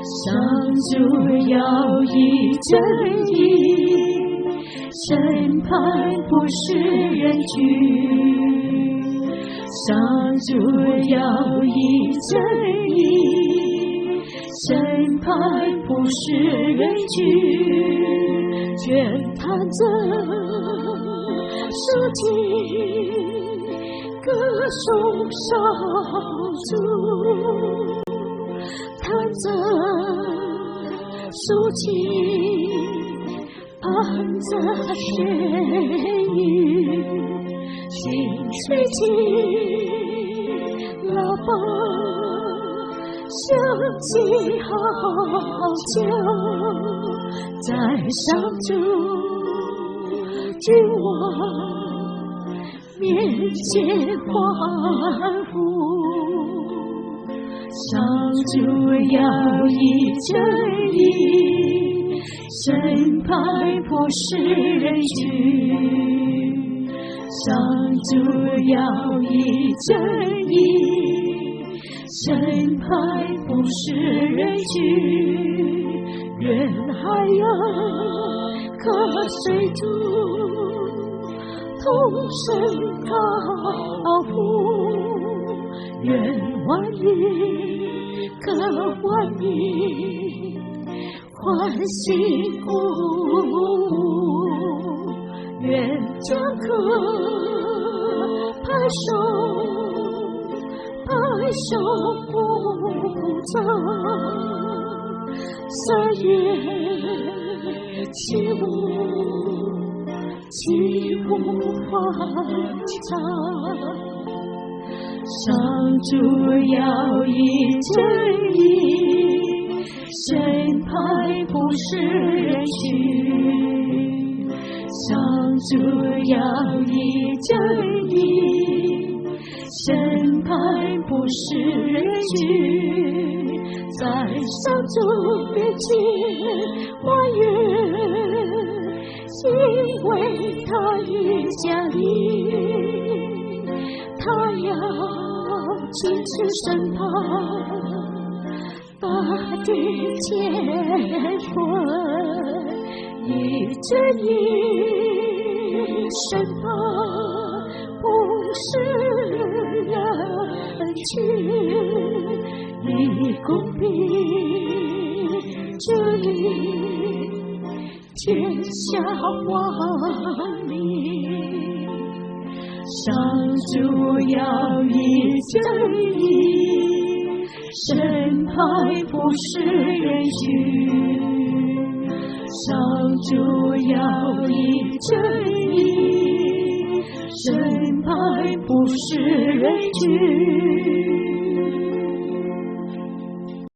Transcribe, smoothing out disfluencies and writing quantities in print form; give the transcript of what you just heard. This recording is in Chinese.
上主要以正义审判不是人居，上主要以正义审判不是人居，全摊着尸体歌颂上主，摊着竖起伴着血雨，心吹起喇叭，响起号角，在上主君王面前欢呼。上主要以正义审判不是人居，上主要以正义审判不是人居，人还有可水主同声高呼，愿万民各万民欢喜鼓舞，愿将歌拍手鼓掌，三月起舞欢唱。上主要以正义审判不是人居，上主要以正义审判不是人居，在上主面前欢悦，因为他已降临，他要亲自审判法定乾坤，以正义审判不是人居，以公平治理天下万民。上主要以正义审判不是人居，上主要以正义审判不是人居。